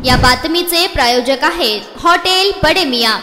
या बातमीचे प्रायोजक आहेत हॉटेल बडे मियां।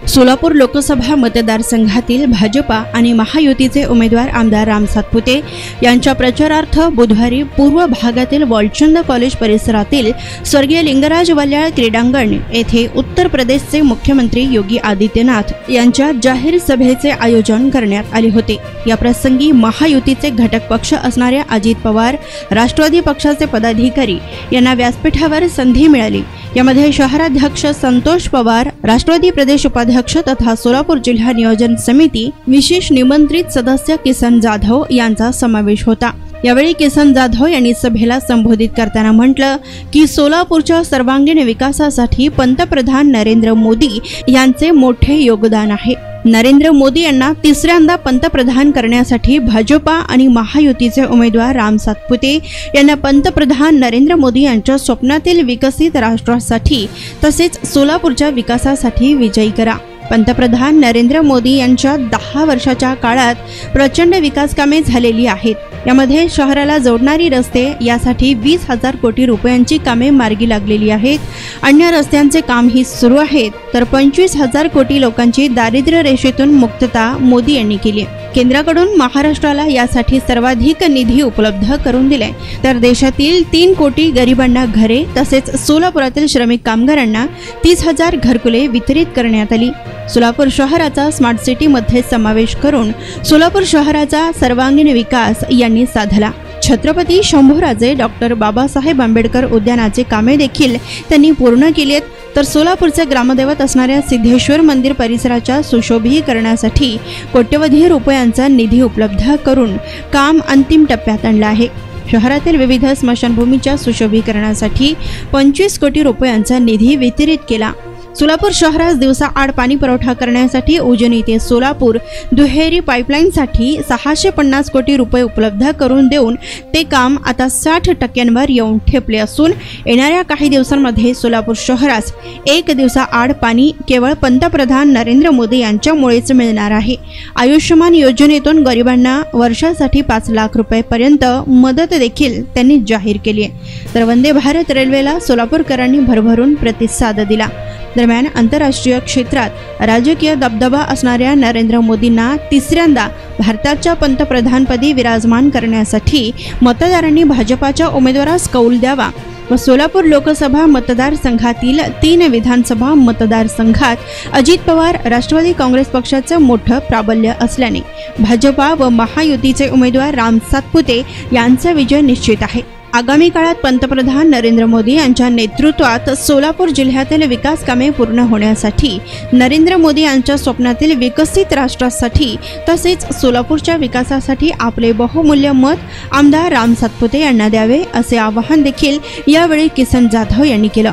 सोलापूर लोकसभा मतदारसंघातील भाजपा आणि महायुतीचे उमेदवार आमदार राम सातपुते यांच्या प्रचारार्थ बुधवारी पूर्व भागातील वॉलचंद कॉलेज परिसरातील स्वर्गीय लिंगराज वल्याळ क्रीडांगण येथे उत्तर प्रदेशचे मुख्यमंत्री योगी आदित्यनाथ यांच्या जाहीर सभेचे आयोजन करण्यात आले होते। या प्रसंगी महायुतीचे घटक पक्ष असणाऱ्या अजित पवार, राष्ट्रवादी पक्षाचे पदाधिकारी यांना व्यासपीठावर संधी मिळाली। यामध्ये शहराध्यक्ष संतोष पवार, राष्ट्रवादी प्रदेश उपाध्यक्ष तथा सोलापूर जिल्हा नियोजन समिती विशेष निमंत्रित सदस्य किसन जाधव यांचा समावेश होता। यावेळी किसन जाधव यांनी सभेला संबोधित करताना म्हटलं की सोलापूरच्या सर्वांगीण विकासासाठी पंतप्रधान नरेंद्र मोदी यांचे मोठे योगदान आहे। नरेंद्र मोदी यांना तिसऱ्यांदा पंतप्रधान करण्यासाठी भाजपा आणि महायुतीचे उमेदवार राम सातपुते यांना पंतप्रधान नरेंद्र मोदी यांच्या स्वप्नातील विकसित राष्ट्रासाठी तसेच सोलापूरच्या विकासासाठी विजयी करा। पंतप्रधान नरेंद्र मोदी यांच्या 10 वर्षाच्या काळात प्रचंड विकास कामे झालेली आहेत। यामध्ये शहराला जोडणारी रस्ते यासाठी 20,000 कोटी रुपयांची कामे मार्गी लागलेली आहेत। अन्य रस्त्यांचे कामही सुरू आहेत। तर 25,000 कोटी लोकांची दारिद्र्य रेषेतून मुक्तता मोदी यांनी केली। केंद्राकडून महाराष्ट्राला यासाठी सर्वाधिक निधी उपलब्ध करून दिलाय। तर देशातील 3 कोटी गरिबांना घरे तसेच सोलापुरातील श्रमिक कामगारांना 30,000 घरकुले वितरित करण्यात आली। सोलापूर शहराचा स्मार्ट सिटी मध्ये समावेश करून सोलापूर शहराचा सर्वांगीण विकास यांनी साधला। छत्रपती शंभूराजे डॉक्टर बाबासाहेब आंबेडकर उद्यानाचे कामे देखील त्यांनी पूर्ण केलीत। तर सोलापूरचे ग्रामदैवत असणाऱ्या सिद्धेश्वर मंदिर परिसराच्या सुशोभीकरणासाठी कोट्यवधी रुपयांचा निधी उपलब्ध करून काम अंतिम टप्प्यात आणलं आहे। शहरातील विविध स्मशानभूमीच्या सुशोभीकरणासाठी 25 कोटी रुपयांचा निधी वितरित केला। सोलापूर शहरास दिवसाआड पाणी पुरवठा करण्यासाठी उजनी ते सोलापूर दुहेरी पाईपलाईनसाठी 650 कोटी रुपये उपलब्ध करून देऊन ते काम आता 60% येऊन ठेपले असून येणाऱ्या काही दिवसांमध्ये सोलापूर शहरास 1 दिवसाआड पाणी केवळ पंतप्रधान नरेंद्र मोदी यांच्यामुळेच मिळणार आहे। आयुष्यमान योजनेतून गरिबांना वर्षासाठी 5 लाख रुपयांपर्यंत मदत देखील त्यांनी जाहीर केली आहे। तर वंदे भारत रेल्वेला सोलापूरकरांनी भरभरून प्रतिसाद दिला। दरम्यान आंतरराष्ट्रीय क्षेत्रात राजकीय दबदबा असणाऱ्या नरेंद्र मोदींना तिसऱ्यांदा भारताच्या पंतप्रधानपदी विराजमान करण्यासाठी मतदारांनी भाजपाच्या उमेदवारास कौल द्यावा व सोलापूर लोकसभा मतदारसंघातील 3 विधानसभा मतदारसंघात अजित पवार राष्ट्रवादी काँग्रेस पक्षाचे मोठं प्राबल्य असल्याने भाजपा व महायुतीचे उमेदवार राम सातपुते यांचा विजय निश्चित आहे। आगामी काळात पंतप्रधान नरेंद्र मोदी यांच्या नेतृत्वात सोलापूर जिल्ह्यातील विकास कामे पूर्ण होण्यासाठी नरेंद्र मोदी यांच्या स्वप्नातील विकसित राष्ट्रासाठी तसेच सोलापूरच्या विकासासाठी आपले बहुमूल्य मत आमदार राम सातपुते यांना द्यावे असे आवाहन देखील यावेळी किसन जाधव यांनी केलं।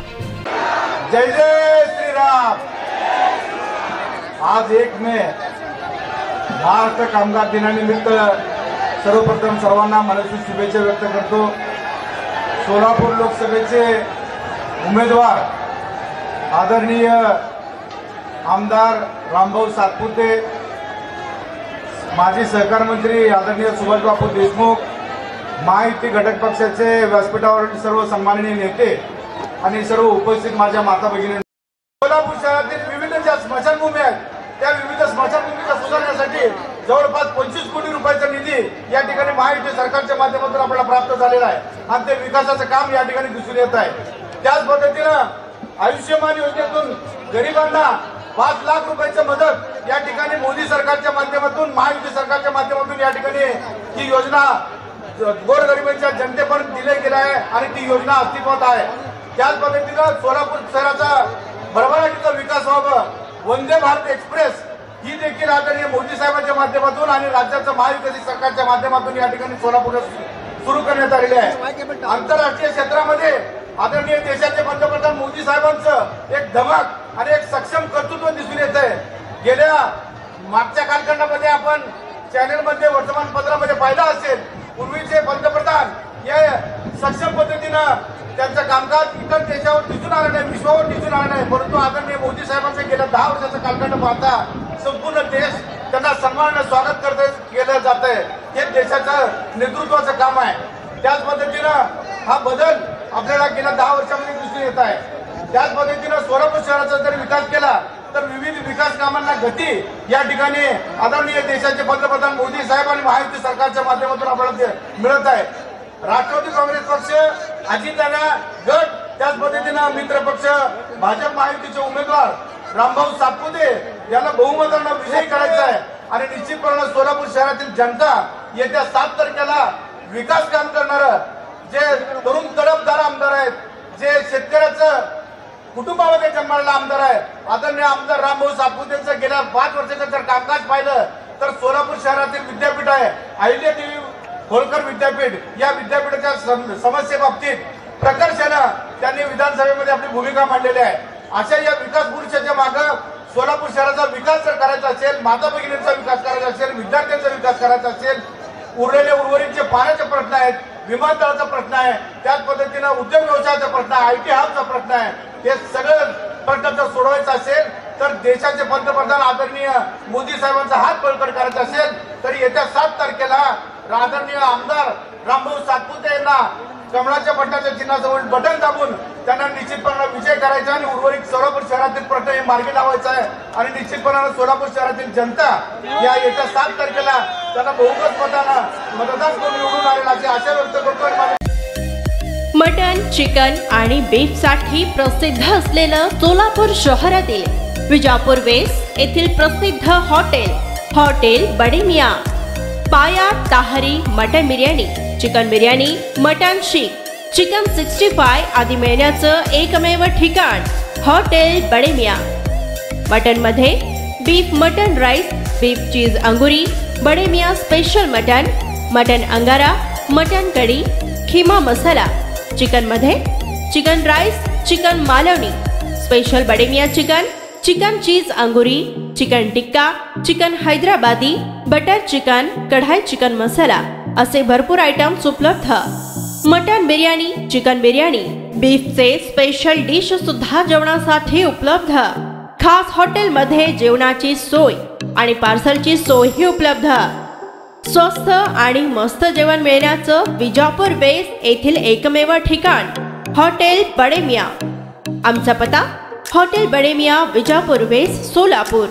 जय जय श्रीराम। आज 1 मे महाराष्ट्र कामगार दिनानिमित्त सर्वप्रथम सर्वांना मनस्वी शुभेच्छा व्यक्त करतो। सोलापूर लोकसभेचे उमेदवार आदरणीय आमदार रामभाऊ सातपुते, माजी सहकार मंत्री आदरणीय सुभाष बापू देशमुख, महायुती घटक पक्षाचे व्यासपीठावरील सर्व सन्माननीय नेते आणि सर्व उपस्थित माझ्या माता भगिनी, सोलापूर शहरातील विविध ज्या स्मशानभूमी आहेत त्या विविध स्मशानभूमीच्या सुधारण्यासाठी जवळपास 25 कोटी रुपयाचा निधी या ठिकाणी महायुती सरकारच्या माध्यमातून आपल्याला प्राप्त झालेला आहे आणि ते विकासाचं काम या ठिकाणी दिसून येत आहे। त्याच पद्धतीनं आयुष्यमान योजनेतून गरिबांना 5 लाख रुपयाची मदत या ठिकाणी मोदी सरकारच्या माध्यमातून महायुती सरकारच्या माध्यमातून या ठिकाणी ही योजना गोरगरिबांच्या जनतेपर्यंत दिली गेली आहे आणि ती योजना अस्तित्वात आहे। त्याच पद्धतीनं सोलापूर शहराचा भरभराटीचा विकास व्हावा, वंदे भारत एक्सप्रेस ही देखील आदरणीय मोदी साहेबांच्या माध्यमातून आणि राज्याच्या महायुती सरकारच्या माध्यमातून या ठिकाणी सोलापूर सुरू करण्यात आलेली आहे। आंतरराष्ट्रीय क्षेत्रामध्ये आदरणीय देशाचे पंतप्रधान मोदी साहेबांचं एक धमक आणि एक सक्षम कर्तृत्व दिसून येत आहे। गेल्या मागच्या कालखंडामध्ये आपण चॅनलमध्ये वर्तमानपत्रामध्ये पाहिलं असेल, पूर्वीचे पंतप्रधान हे सक्षम पद्धतीनं त्यांचं कामकाज इतर देशावर दिसून आलं नाही, विश्वावर दिसून आलं नाही, परंतु आदरणीय मोदी साहेबांचं गेल्या 10 वर्षाचा कालखंड पाहता संपूर्ण देश त्यांना सन्मानाने स्वागत केलं जात आहे। हे देशाचं नेतृत्वाचं काम आहे। त्याच पद्धतीनं हा बदल आपल्याला गेल्या 10 वर्षांमध्ये दिसून येत आहे। त्याच पद्धतीने सोलापूर शहराचा जर विकास केला तर विविध विकास कामांना गती या ठिकाणी आदरणीय देशाचे पंतप्रधान मोदी साहेब आणि महायुती सरकारच्या माध्यमातून आपल्याला मिळत आहे। राष्ट्रवादी काँग्रेस पक्ष, अजितदादा गट, त्याच पद्धतीने मित्र पक्ष भाजप महायुतीचे उमेदवार रामभाऊ सातपुते यांना बहुमताने विजयी करायचा आहे आणि निश्चितपणे सोलापूर शहरातील जनता येत्या 7 तारखेला विकास काम करणारे जे तरुण तडफदार आमदार आहेत, जे शेतकऱ्याचं कुटुंबामध्ये जन्माला आमदार आहे, आदरणीय आमदार रामभाऊ सातपुतेंचं गेल्या 5 वर्षाचं जर कामकाज पाहिलं तर सोलापूर शहरातील विद्यापीठ आहे अहिल्यादेवी होळकर विद्यापीठ, या विद्यापीठाच्या समस्येबाबतीत प्रकर्षाने त्यांनी विधानसभेमध्ये आपली भूमिका मांडलेली आहे। अशा या विकास पुरुषाच्या मागे सोलापूर शहराचा विकास जर करायचा असेल, माता भगिनींचा विकास करायचा असेल, विद्यार्थ्यांचा विकास करायचा असेल, उर्वरितचे पाण्याचे प्रश्न आहेत, विमानतळाचा प्रश्न आहे, त्याच पद्धतीने उद्योग व्यवसायाचा प्रश्न आहे, IT हबचा प्रश्न आहे, हे सगळं प्रश्न जर सोडवायचा असेल तर देशाचे पंतप्रधान आदरणीय मोदी साहेबांचा हात बळकट करायचा असेल तर येत्या 7 तारखेला आदरणीय आमदार रामभाऊ सातपुते यांना कमळाच्या बटनाच्या चिन्हाजवळ बटन दाबून त्यांना निश्चितपणे विजय करायचा आणि उर्वरित सोलापूर शहरातील प्रश्न हे मार्गी लावायचा आहे आणि निश्चितपणे सोलापूर शहरातील जनता या येत्या 7 तारखेला त्यांना बहुमत मताने मतदान करून निवडून आलेला अशी आशा व्यक्त करतोय। मटन, चिकन आणि बीफ साठी प्रसिद्ध असलेलं सोलापूर शहरातील विजापूर वेस्ट येथील प्रसिद्ध हॉटेल बडे मियाँ, पाया ताहरी mutton biryani, chicken biryani, mutton शीख, चिकन 65 आदी मिळण्याचं एकमेव ठिकाण हॉटेल बडे मियाँ। मटन मध्ये beef mutton rice, beef cheese अंगुरी, Bade Miyan special mutton, mutton अंगारा, मटन कढी, खीमा मसाला, चिकन मध्ये chicken rice, chicken Malvani, special Bade Miyan chicken, chicken cheese अंगुरी, chicken tikka, chicken Hyderabadi, butter chicken, kadai chicken masala असे भरपूर आयटम्स उपलब्ध। मटन बिर्याणी, चिकन बिर्याणी, बीफचे स्पेशल डिश सुद्धा जेवणासाठी उपलब्ध। खास हॉटेलमध्ये जेवणाची सोय आणि पार्सलची सोयही उपलब्ध। स्वस्त आणि मस्त जेवण मिळण्याचं विजापूर वेस्ट येथील एकमेव ठिकाण हॉटेल बडे मियाँ। आमचा पत्ता हॉटेल बडे मियाँ, विजापूर वेस्ट, सोलापूर।